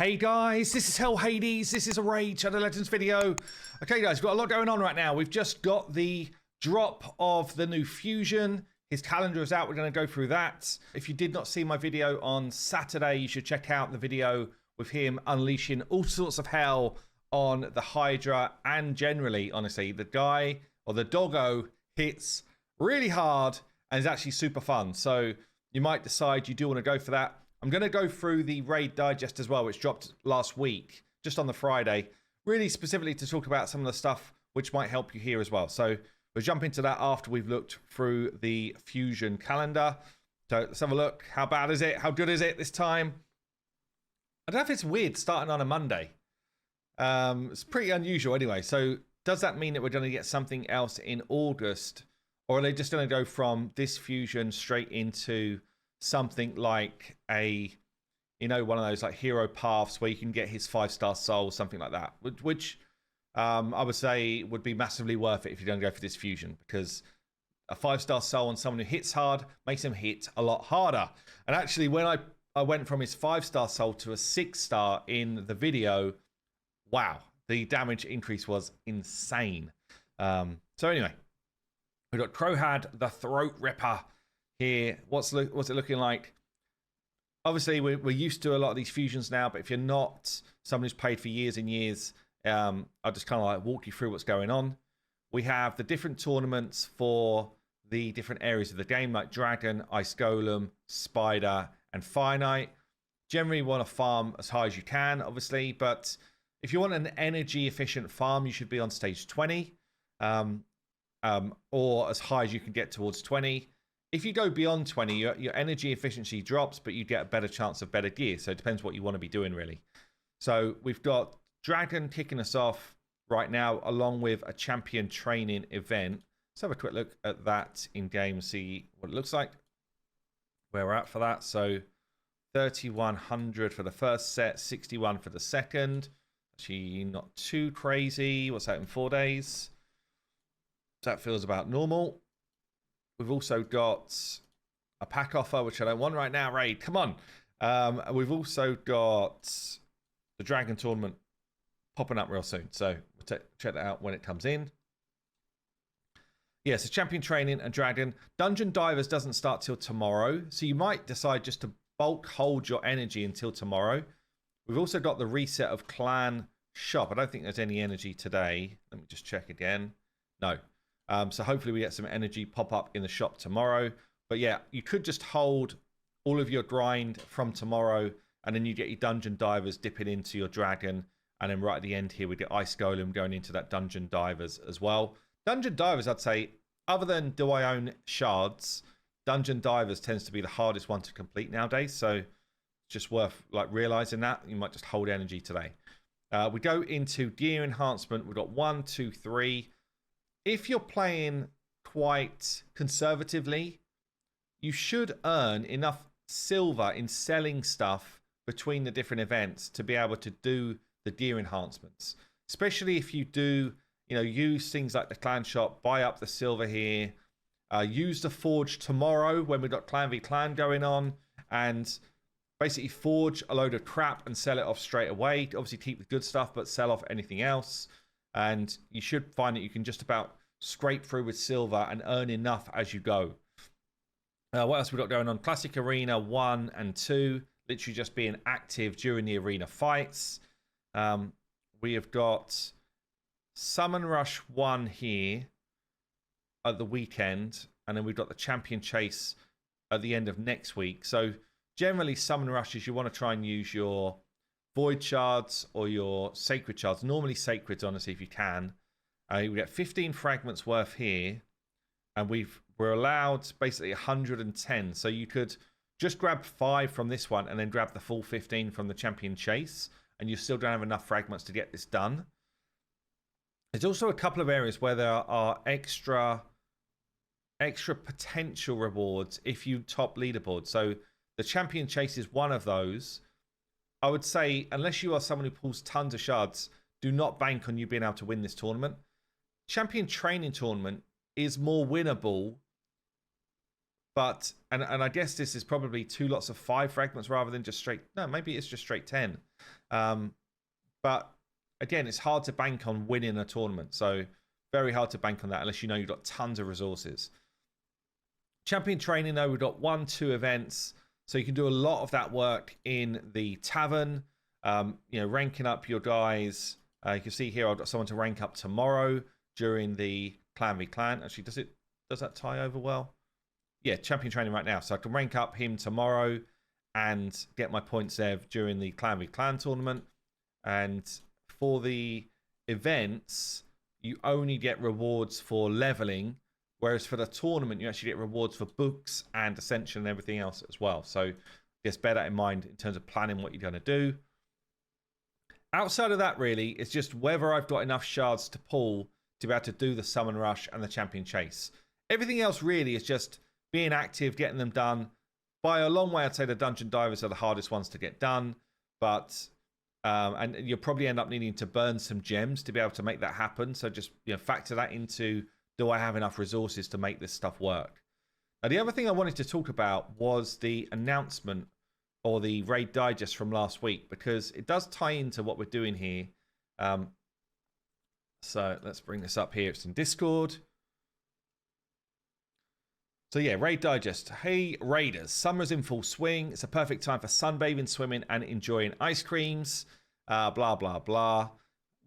Hey guys, this is Hell Hades. This is a Raid Shadow Legends video. Okay guys, we've got a lot going on right now. We've just got the drop of the new Fusion. His calendar is out. We're going to go through that. If you did not see my video on Saturday, you should check out the video with him unleashing all sorts of hell on the Hydra, and generally, honestly, the guy or the doggo hits really hard and is actually super fun. So you might decide you do want to go for that. I'm going to go through the Raid Digest as well, which dropped last week, just on the Friday, really specifically to talk about some of the stuff which might help you here as well. So we'll jump into that after we've looked through the Fusion calendar. So let's have a look. How bad is it? How good is it this time? I don't know if it's weird starting on a Monday. It's pretty unusual anyway. So does that mean that we're going to get something else in August? Or are they just going to go from this Fusion straight into something like a, you know, one of those like hero paths where you can get his 5-star soul, something like that, which I would say would be massively worth it if you're going to go for this Fusion, because a 5-star soul on someone who hits hard makes him hit a lot harder. And actually, when I went from his 5-star soul to a 6-star in the video, wow, the damage increase was insane. So anyway, we've got Crowhad, the Throat Ripper here. What's it looking like? Obviously, we're used to a lot of these fusions now, but if you're not someone who's played for years and years, I'll just kind of like walk you through what's going on. We have the different tournaments for the different areas of the game, like Dragon, Ice Golem, Spider, and Fire Knight. Generally, you want to farm as high as you can, obviously, but if you want an energy efficient farm, you should be on stage 20, or as high as you can get towards 20. If you go beyond 20, your energy efficiency drops, but you get a better chance of better gear. So it depends what you want to be doing, really. So we've got Dragon kicking us off right now, along with a champion training event. Let's have a quick look at that in game, see what it looks like, where we're at for that. So 3,100 for the first set, 61 for the second. Actually, not too crazy. What's that in 4 days? That feels about normal. We've also got a pack offer, which I don't want right now, Raid. Come on. We've also got the Dragon tournament popping up real soon. So we'll check that out when it comes in. Yeah, so champion training and Dragon. Dungeon Divers doesn't start till tomorrow. So you might decide just to bulk hold your energy until tomorrow. We've also got the reset of Clan Shop. I don't think there's any energy today. Let me just check again. No. So hopefully we get some energy pop up in the shop tomorrow. But yeah, you could just hold all of your grind from tomorrow, and then you get your Dungeon Divers dipping into your Dragon. And then right at the end here, we get Ice Golem going into that Dungeon Divers as well. Dungeon Divers, I'd say, other than do I own shards, Dungeon Divers tends to be the hardest one to complete nowadays. So it's just worth like realizing that. You might just hold energy today. We go into gear enhancement. We've got 1, 2, 3. If you're playing quite conservatively, you should earn enough silver in selling stuff between the different events to be able to do the gear enhancements. Especially if you do, you know, use things like the clan shop, buy up the silver here, use the forge tomorrow when we've got clan v clan going on, and basically forge a load of crap and sell it off straight away. Obviously keep the good stuff, but sell off anything else. And you should find that you can just about scrape through with silver and earn enough as you go. What else we got going on? Classic Arena 1 and 2, literally just being active during the arena fights. We have got Summon Rush 1 here at the weekend, and then we've got the Champion Chase at the end of next week. So generally, Summon Rushes, you want to try and use your Void Shards or your Sacred Shards. Normally Sacreds, honestly, if you can. We get 15 fragments worth here, and we're allowed basically 110. So you could just grab 5 from this one and then grab the full 15 from the Champion Chase, and you still don't have enough fragments to get this done. There's also a couple of areas where there are extra potential rewards if you top leaderboard. So the Champion Chase is one of those. I would say, unless you are someone who pulls tons of shards, do not bank on you being able to win this tournament. Champion Training Tournament is more winnable, but, and I guess this is probably 2 lots of 5 fragments rather than just straight, no, maybe it's just straight 10. But again, it's hard to bank on winning a tournament. So very hard to bank on that unless you know you've got tons of resources. Champion training, though, we've got 1-2 events. So you can do a lot of that work in the tavern, ranking up your guys. You can see here I've got someone to rank up tomorrow during the Clan v Clan. Actually, does that tie over well? Yeah, champion training right now. So I can rank up him tomorrow and get my points there during the Clan v Clan tournament. And for the events, you only get rewards for leveling, whereas for the tournament, you actually get rewards for books and ascension and everything else as well. So just bear that in mind in terms of planning what you're going to do. Outside of that, really, it's just whether I've got enough shards to pull to be able to do the summon rush and the champion chase. Everything else really is just being active, getting them done. By a long way, I'd say the dungeon divers are the hardest ones to get done, but and you'll probably end up needing to burn some gems to be able to make that happen. So just factor that into, do I have enough resources to make this stuff work? Now, the other thing I wanted to talk about was the announcement or the raid digest from last week, because it does tie into what we're doing here. So let's bring this up here. It's in Discord. So yeah, raid digest. Hey raiders, summer's in full swing. It's a perfect time for sunbathing, swimming, and enjoying ice creams. Blah, blah, blah.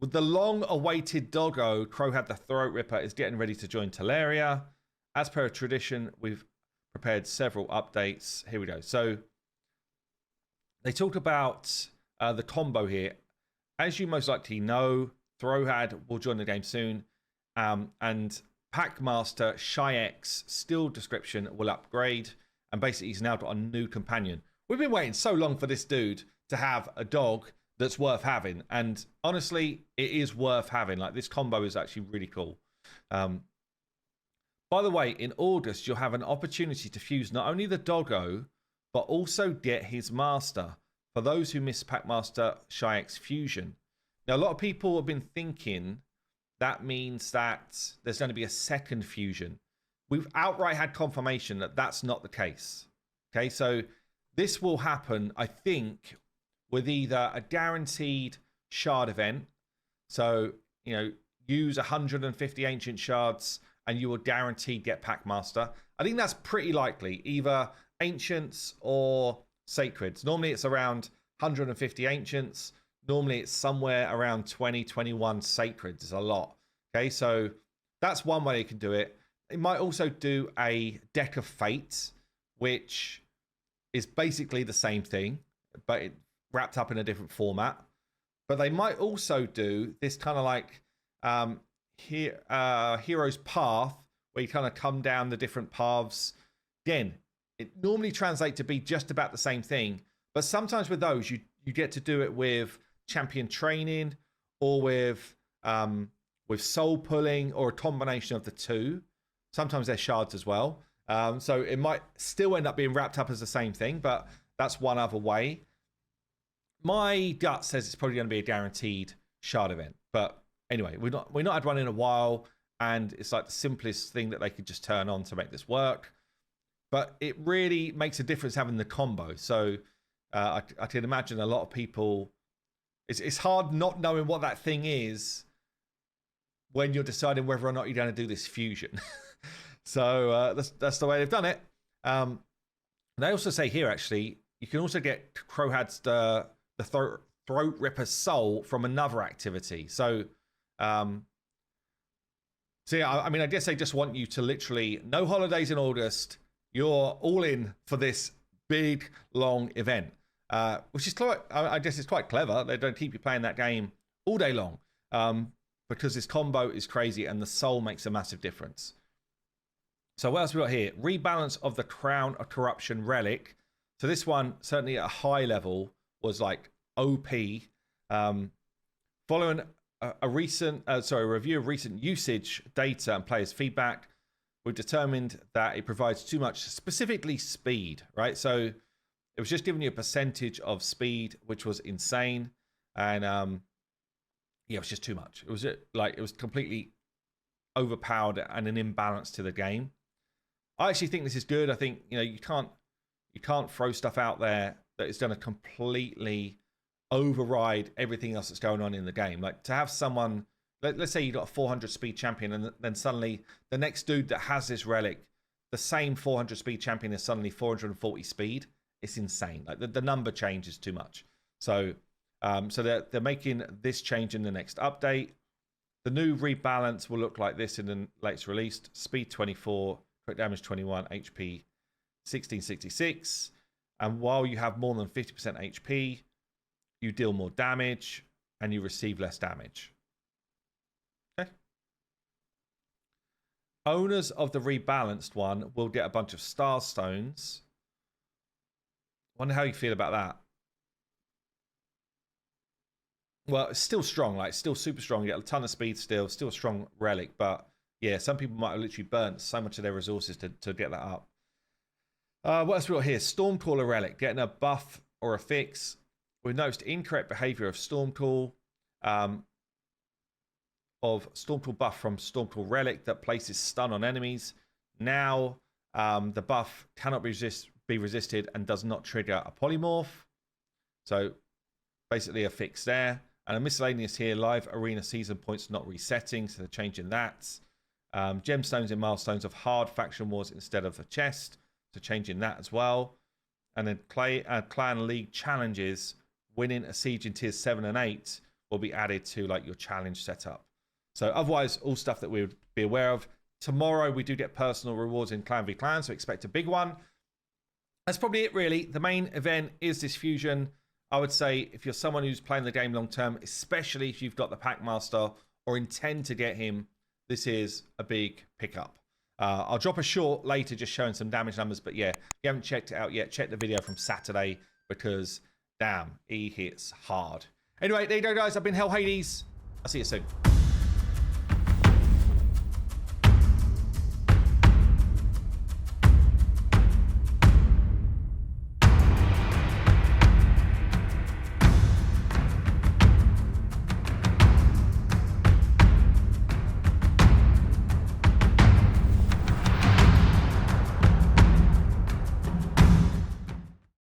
With the long-awaited doggo, Crowhead the Throat Ripper is getting ready to join Teleria. As per tradition, we've prepared several updates. Here we go. So they talk about the combo here. As you most likely know, Throwhad will join the game soon. And Packmaster Shyx still description will upgrade. And basically, he's now got a new companion. We've been waiting so long for this dude to have a dog that's worth having. And honestly, it is worth having. Like, this combo is actually really cool. By the way, in August, you'll have an opportunity to fuse not only the doggo, but also get his master. For those who miss Packmaster Shyx fusion. Now, a lot of people have been thinking that means that there's going to be a second fusion. We've outright had confirmation that that's not the case. Okay, so this will happen, I think, with either a guaranteed shard event. So, use 150 ancient shards and you will guaranteed get Packmaster. I think that's pretty likely, either ancients or sacreds. Normally it's around 150 ancients. Normally it's somewhere around 20, 21 sacreds. Is a lot. Okay, so that's one way you can do it. It might also do a deck of fate, which is basically the same thing, but it wrapped up in a different format. But they might also do this kind of like Hero's Path, where you kind of come down the different paths. Again, it normally translates to be just about the same thing, but sometimes with those, you get to do it with champion training or with soul pulling or a combination of the two. Sometimes they're shards as well. So it might still end up being wrapped up as the same thing, but that's one other way. My gut says it's probably going to be a guaranteed shard event. But anyway, we're not had one in a while, and it's like the simplest thing that they could just turn on to make this work. But it really makes a difference having the combo. So I can imagine a lot of people... It's hard not knowing what that thing is when you're deciding whether or not you're going to do this fusion. So that's the way they've done it. They also say here, actually, you can also get Crowhad's the Throat Ripper's soul from another activity. So yeah, I mean, I guess they just want you to literally, no holidays in August. You're all in for this big, long event, which is quite, I guess it's quite clever. They don't keep you playing that game all day long because this combo is crazy and the soul makes a massive difference. So what else we got here? Rebalance of the Crown of Corruption Relic. So this one, certainly at a high level, was like OP. Following a review of recent usage data and players' feedback, we've determined that it provides too much, specifically speed, right? So it was just giving you a percentage of speed, which was insane. And yeah, it was just too much. It was completely overpowered and an imbalance to the game. I actually think this is good. I think, you can't throw stuff out there that is going to completely override everything else that's going on in the game. Like to have someone, let's say you got a 400 speed champion, and then suddenly the next dude that has this relic, the same 400 speed champion is suddenly 440 speed. It's insane. Like the number change is too much. So they're making this change in the next update. The new rebalance will look like this in the latest released. Speed 24, crit damage 21, HP 1666. And while you have more than 50% HP, you deal more damage and you receive less damage. Okay. Owners of the rebalanced one will get a bunch of star stones. Wonder how you feel about that. Well, it's still strong, like still super strong. You get a ton of speed still a strong relic. But yeah, some people might have literally burnt so much of their resources to get that up. What else we got here? Stormcaller relic, getting a buff or a fix. We've noticed incorrect behavior of Stormcall. Of Stormcall buff from Stormcall relic that places stun on enemies. Now the buff cannot be resisted and does not trigger a polymorph. So basically a fix there. And a miscellaneous here, live arena season points not resetting, so they're changing that. Gemstones and milestones of hard faction wars instead of the chest, so changing that as well. And then clan league challenges, winning a siege in tiers 7 and 8 will be added to like your challenge setup. So otherwise, all stuff that we would be aware of. Tomorrow we do get personal rewards in Clan v Clan, so expect a big one. That's probably it really. The main event is this fusion. I would say if you're someone who's playing the game long term, especially if you've got the Packmaster or intend to get him, this is a big pickup. I'll drop a short later just showing some damage numbers. But yeah, if you haven't checked it out yet, check the video from Saturday because, damn, he hits hard. Anyway, there you go, guys. I've been Hell Hades. I'll see you soon.